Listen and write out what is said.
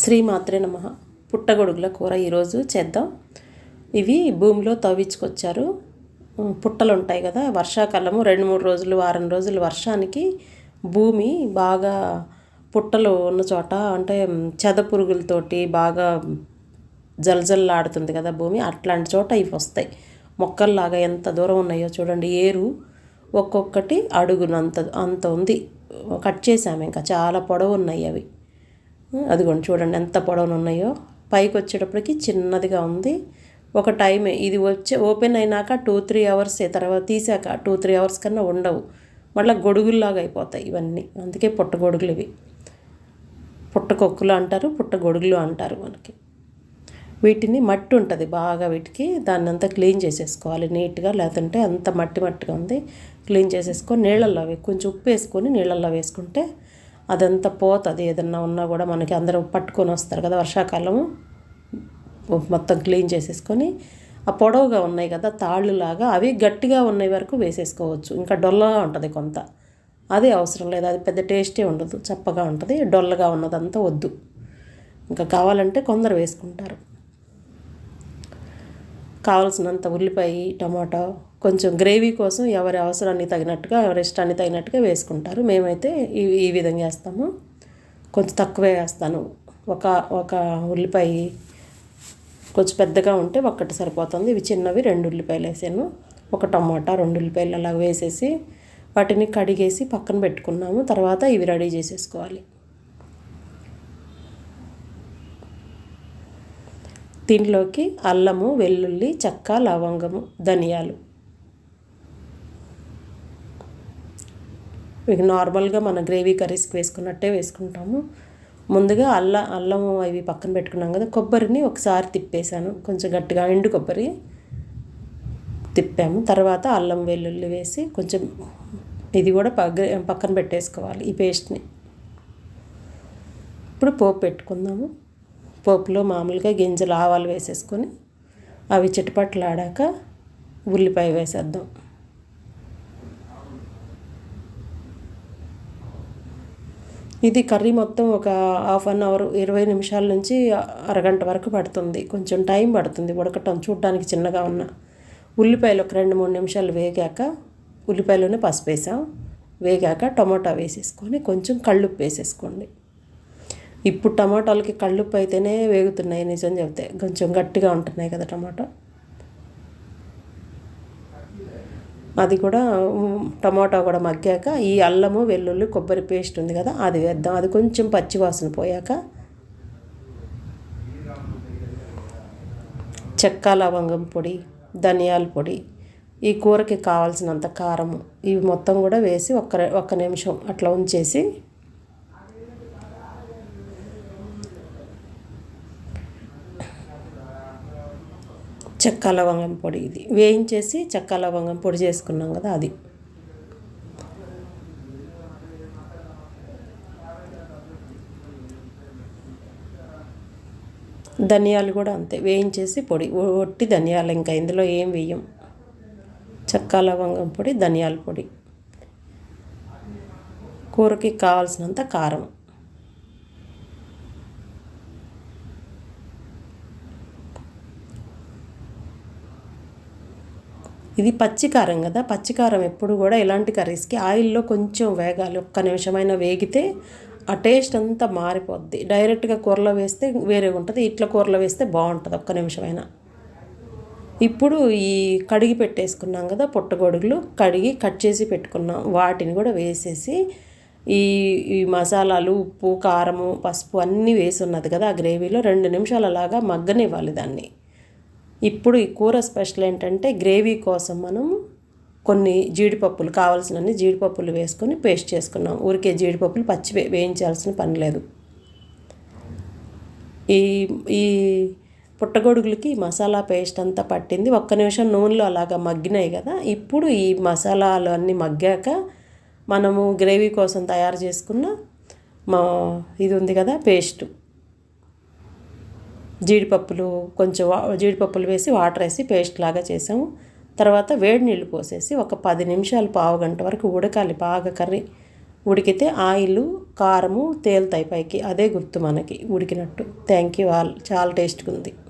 శ్రీమాత్రే నమః. పుట్టగొడుగుల కూర ఈరోజు చేద్దాం. ఇవి భూమిలో తవ్వించుకొచ్చారు. పుట్టలు ఉంటాయి కదా, వర్షాకాలము 2-3 రోజులు వారం రోజులు వర్షానికి భూమి బాగా పుట్టలు ఉన్న చోట అంటే చెద పురుగులతోటి బాగా జలజల్లాడుతుంది కదా భూమి, అట్లాంటి చోట ఇవి వస్తాయి. మొక్కల్లాగా ఎంత దూరం ఉన్నాయో చూడండి. ఏరు ఒక్కొక్కటి అడుగునంత అంత ఉంది. కట్ చేసాము, ఇంకా చాలా పొడవు ఉన్నాయి అవి. అదిగోండి చూడండి ఎంత పొడవును ఉన్నాయో. పైకి వచ్చేటప్పటికి చిన్నదిగా ఉంది. ఒక టైమే ఇది ఓపెన్ అయినాక 2-3 అవర్స్, తర్వాత తీసాక 2-3 అవర్స్ కన్నా ఉండవు, మళ్ళీ గొడుగుల్లాగా అయిపోతాయి ఇవన్నీ. అందుకే పుట్టగొడుగులు ఇవి. పుట్టకొక్కులు అంటారు, పుట్టగొడుగులు అంటారు మనకి. వీటిని మట్టి ఉంటుంది బాగా, వీటికి దాన్ని అంతా క్లీన్ చేసేసుకోవాలి నీట్గా, లేదంటే అంత మట్టిగా ఉంది. క్లీన్ చేసేసుకొని నీళ్ళల్లో కొంచెం ఉప్పు వేసుకొని నీళ్ళల్లో వేసుకుంటే అదంతా పోతుంది. ఏదన్నా ఉన్నా కూడా మనకి అందరూ పట్టుకొని వస్తారు కదా వర్షాకాలము. మొత్తం క్లీన్ చేసేసుకొని ఆ పొడవుగా ఉన్నాయి కదా తాళ్ళులాగా, అవి గట్టిగా ఉన్నాయి వరకు వేసేసుకోవచ్చు. ఇంకా డొల్లగా ఉంటుంది కొంత, అదే అవసరం లేదు. అది పెద్ద టేస్టే ఉండదు, చప్పగా ఉంటుంది. డొల్లగా ఉన్నదంతా వద్దు. ఇంకా కావాలంటే కొందరు వేసుకుంటారు. కావాల్సినంత ఉల్లిపాయ, టమాటా, కొంచెం గ్రేవీ కోసం ఎవరి అవసరానికి తగినట్టుగా, ఎవరి ఇష్టానికి తగినట్టుగా వేసుకుంటారు. మేమైతే ఈ విధంగా వేస్తాము. కొంచెం తక్కువే వేస్తాను. ఒక ఉల్లిపాయ కొంచెం పెద్దగా ఉంటే ఒక్కటి సరిపోతుంది. ఇవి చిన్నవి 2 ఉల్లిపాయలు వేసాను. ఒక టమాటా, 2 ఉల్లిపాయలు అలా వేసేసి వాటిని కడిగేసి పక్కన పెట్టుకున్నాము. తర్వాత ఇవి రెడీ చేసేసుకోవాలి. దీంట్లోకి అల్లము, వెల్లుల్లి, చెక్క, లవంగము, ధనియాలు. ఇవి నార్మల్గా మన గ్రేవీ కర్రీస్కి వేసుకున్నట్టే వేసుకుంటాము. ముందుగా అల్లము అవి పక్కన పెట్టుకున్నాం కదా. కొబ్బరిని ఒకసారి తిప్పేసాను, కొంచెం గట్టిగా ఎండు కొబ్బరి తిప్పాము. తర్వాత అల్లం వెల్లుల్లి వేసి కొంచెం ఇది కూడా పక్కన పెట్టేసుకోవాలి ఈ పేస్ట్ని. ఇప్పుడు పోపు పెట్టుకుందాము. పోపులో మామూలుగా గింజలు, ఆవాలు వేసేసుకొని అవి చిటపట్లాడాక ఉల్లిపాయ వేసేద్దాం. ఇది కర్రీ మొత్తం ఒక హాఫ్ అన్ అవర్, 20 నిమిషాల నుంచి అరగంట వరకు పడుతుంది. కొంచెం టైం పడుతుంది ఉడకటం. చూడటానికి చిన్నగా ఉన్న ఉల్లిపాయలు ఒక 2-3 నిమిషాలు వేగాక, ఉల్లిపాయలోనే పసుపు వేసాం, వేగాక టమాటా వేసేసుకొని కొంచెం కళ్ళుప్పు వేసేసుకోండి. ఇప్పుడు టమాటాలకి కళ్ళుప్పు అయితేనే వేగుతున్నాయి, నిజం చెప్తే. కొంచెం గట్టిగా ఉంటున్నాయి కదా టమాటా. అది కూడా టమాటా కూడా మగ్గాక ఈ అల్లము, వెల్లుల్లి, కొబ్బరి పేస్ట్ ఉంది కదా అది వేద్దాం. అది కొంచెం పచ్చివాసన పోయాక చెక్క, లవంగం పొడి, ధనియాల పొడి, ఈ కూరకి కావాల్సినంత కారము, ఇవి మొత్తం కూడా వేసి ఒక్క నిమిషం అట్లా ఉంచేసి చెక్క, లవంగం పొడి ఇది వేయించేసి చెక్క, లవంగం పొడి చేసుకున్నాం కదా అది. ధనియాలు కూడా అంతే, వేయించేసి పొడి, ఒట్టి ధనియాలు, ఇంకా ఇందులో ఏం వేయం. చెక్క, లవంగం పొడి, ధనియాల పొడి, కూరకి కావాల్సినంత కారం. ఇది పచ్చికారం కదా, పచ్చికారం ఎప్పుడు కూడా ఇలాంటి కర్రీస్కి ఆయిల్లో కొంచెం వేగాలి. ఒక్క నిమిషమైనా వేగితే ఆ టేస్ట్ అంతా మారిపోద్ది. డైరెక్ట్గా కూరలో వేస్తే వేరేగా ఉంటుంది, ఇట్లా కూరలో వేస్తే బాగుంటుంది ఒక్క నిమిషమైనా. ఇప్పుడు ఈ కడిగి పెట్టేసుకున్నాం కదా పుట్టగొడుగులు, కడిగి కట్ చేసి పెట్టుకున్నాం, వాటిని కూడా వేసేసి ఈ మసాలాలు, ఉప్పు, కారము, పసుపు అన్నీ వేసి ఉన్నది కదా ఆ గ్రేవీలో 2 నిమిషాలు అలాగా మగ్గనివ్వాలి దాన్ని. ఇప్పుడు ఈ కూర స్పెషల్ ఏంటంటే గ్రేవీ కోసం మనం కొన్ని జీడిపప్పులు, కావాల్సినన్ని జీడిపప్పులు వేసుకొని పేస్ట్ చేసుకున్నాం. ఊరికే జీడిపప్పులు పచ్చి వేయించాల్సిన పని లేదు. ఈ పుట్టగొడుగులకి మసాలా పేస్ట్ అంతా పట్టింది. ఒక్క నిమిషం నూనెలో అలాగా మగ్గినాయి కదా. ఇప్పుడు ఈ మసాలాలు అన్నీ మగ్గాక మనము గ్రేవీ కోసం తయారు చేసుకున్న ఇది ఉంది కదా పేస్టు, జీడిపప్పులు వేసి వాటర్ వేసి పేస్ట్ లాగా చేసాము. తర్వాత వేడి నీళ్ళు పోసేసి ఒక 10 నిమిషాలు, పావు గంట వరకు ఉడకాలి బాగా కర్రీ. ఉడికితే ఆయిల్ కారము తేలుతాయి పైకి, అదే గుర్తు మనకి ఉడికినట్టు. థ్యాంక్ యూ ఆల్, చాలా టేస్ట్గా ఉంది.